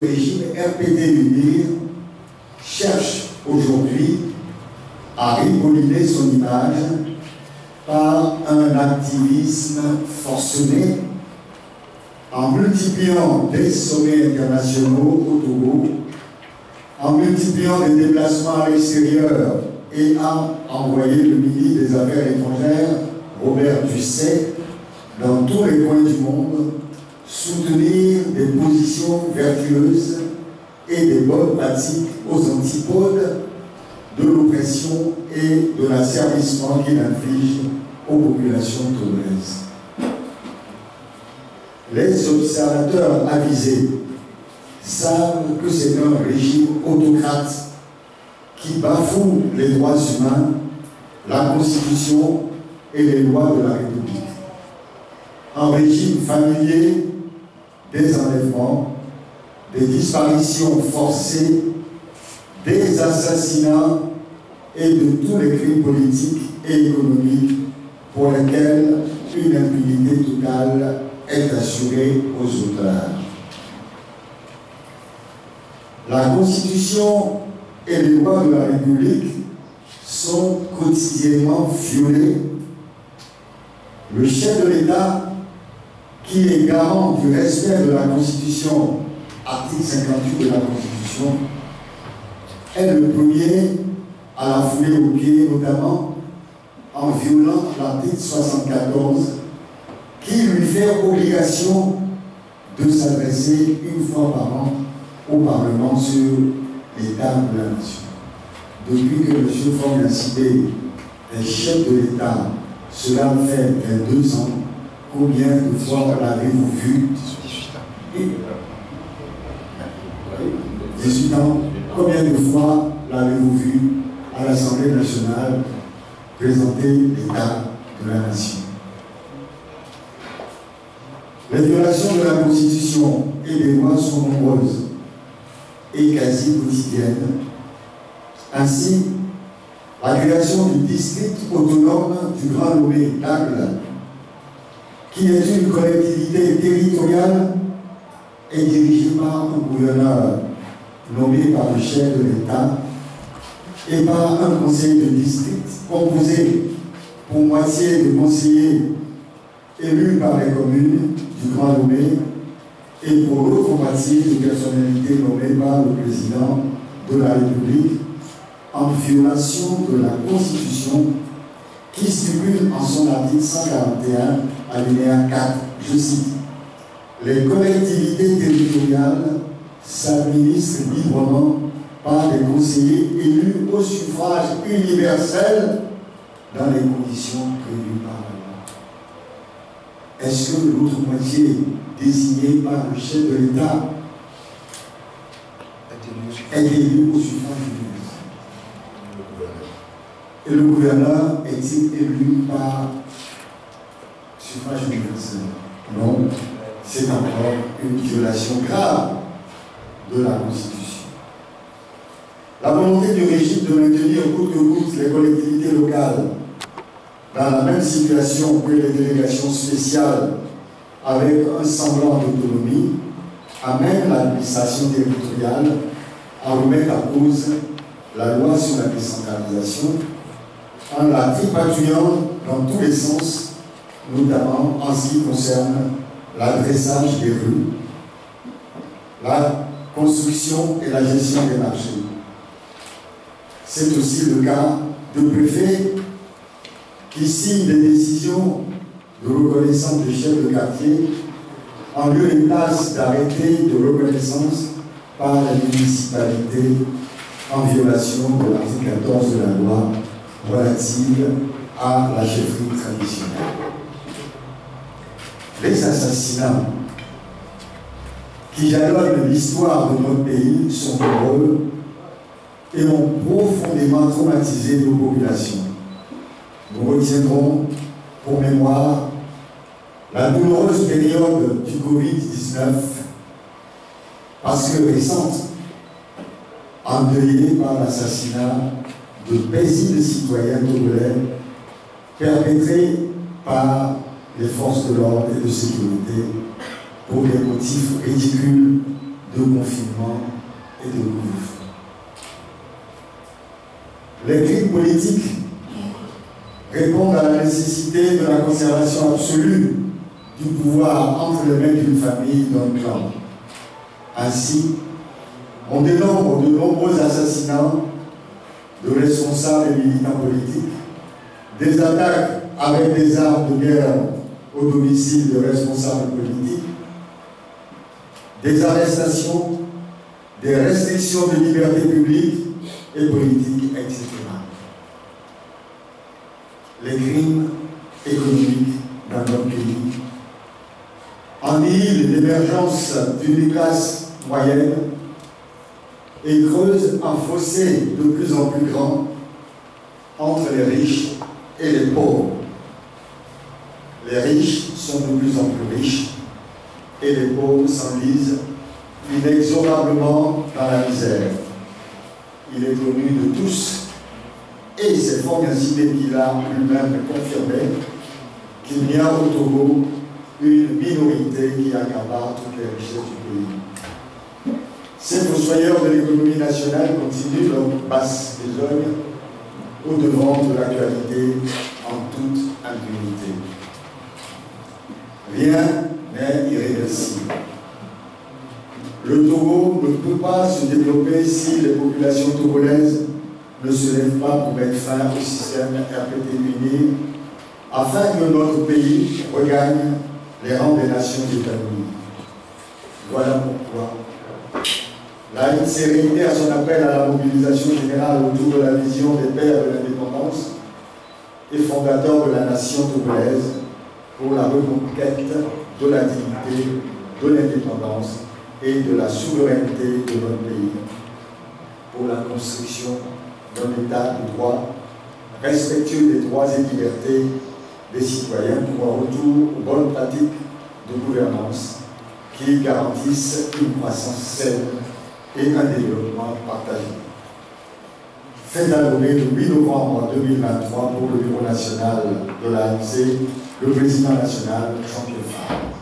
Le régime RPD-UNIR cherche aujourd'hui à ripoliner son image par un activisme forcené en multipliant des sommets internationaux au Togo, en multipliant des déplacements à l'extérieur et en envoyé le ministre des Affaires étrangères, Robert Dusset, dans tous les coins du monde, soutenir des positions vertueuses et des bonnes pratiques aux antipodes de l'oppression et de l'asservissement qu'il inflige aux populations togolaises. Les observateurs avisés savent que c'est un régime autocrate qui bafoue les droits humains, la Constitution et les lois de la République. Un régime familier des enlèvements, des disparitions forcées, des assassinats et de tous les crimes politiques et économiques pour lesquels une impunité totale est assurée aux auteurs. La Constitution et les lois de la République sont quotidiennement violées. Le chef de l'État, qui est garant du respect de la Constitution, article 58 de la Constitution, est le premier à la fouler aux pieds, notamment en violant l'article 74, qui lui fait obligation de s'adresser une fois par an au Parlement sur l'état de la nation. Depuis que M. Faure Gnassingbé est chef de l'État, cela fait 22 ans. Combien de fois l'avez-vous vu? 18 ans. Combien de fois l'avez-vous vu à l'Assemblée nationale présenter l'état de la nation? Les violations de la Constitution et des lois sont nombreuses et quasi quotidiennes. Ainsi, la création du district autonome du Grand Lomé, l'Agle, qui est une collectivité territoriale, est dirigée par un gouverneur nommé par le chef de l'État et par un conseil de district composé pour moitié de conseillers élus par les communes du Grand Lomé et pour l'autre moitié de personnalités nommées par le président de la République en violation de la Constitution qui stipule en son article 141, alinéa 4, je cite, « Les collectivités territoriales s'administrent librement par des conseillers élus au suffrage universel dans les conditions prévues par la loi. » Est-ce que l'autre moitié désignée par le chef de l'État est élue au suffrage universel? Et le gouverneur est-il élu par suffrage universel? Non, c'est encore une violation grave de la Constitution. La volonté du régime de maintenir coûte que coûte les collectivités locales dans la même situation que les délégations spéciales avec un semblant d'autonomie amène l'administration territoriale à remettre à cause la loi sur la décentralisation en la tripatouillant dans tous les sens, notamment en ce qui concerne l'adressage des rues, la construction et la gestion des marchés. C'est aussi le cas de préfets qui signent des décisions de reconnaissance des chefs de quartier en lieu et place d'arrêtés de reconnaissance par la municipalité en violation de l'article 14 de la loi relative à la chefferie traditionnelle. Les assassinats qui jalonnent l'histoire de notre pays sont nombreux et ont profondément traumatisé nos populations. Nous retiendrons pour mémoire la douloureuse période du Covid-19 parce que récente, endeuillée par l'assassinat de paisibles citoyens togolais perpétrés par les forces de l'ordre et de sécurité pour des motifs ridicules de confinement et de couvre-feu. Les crimes politiques répondent à la nécessité de la conservation absolue du pouvoir entre les mains d'une famille, d'un clan. Ainsi, on dénombre de nombreux assassinats de responsables et militants politiques, des attaques avec des armes de guerre au domicile de responsables politiques, des arrestations, des restrictions de liberté publique et politique, etc. Les crimes économiques dans notre pays annihilent l'émergence d'une classe moyenne et creusent un fossé de plus en plus grand entre les riches et les pauvres. Les riches sont de plus en plus riches et les pauvres s'enlisent inexorablement dans la misère. Il est connu de tous, et c'est fort ainsi qu'il a lui-même confirmé qu'il n'y a au Togo une minorité qui accapare toutes les richesses du pays. Ces fossoyeurs de l'économie nationale continuent leur basse besogne au devant de l'actualité en toute impunité. Rien n'est irréversible. Le Togo ne peut pas se développer si les populations togolaises ne se lèvent pas pour mettre fin au système RPT-UNIR afin que notre pays regagne les rangs des nations épanouies. Voilà pourquoi la sérénité à son appel à la mobilisation générale autour de la vision des pères de l'indépendance et fondateurs de la nation togolaise pour la reconquête de la dignité, de l'indépendance et de la souveraineté de notre pays, pour la construction d'un État de droit, respectueux des droits et libertés des citoyens pour un retour aux bonnes pratiques de gouvernance qui garantissent une croissance saine et un développement partagé. Fait d'annoncer le 8 novembre 2023 pour le Bureau national de l'ANC, le président national Jean-Pierre Fabre.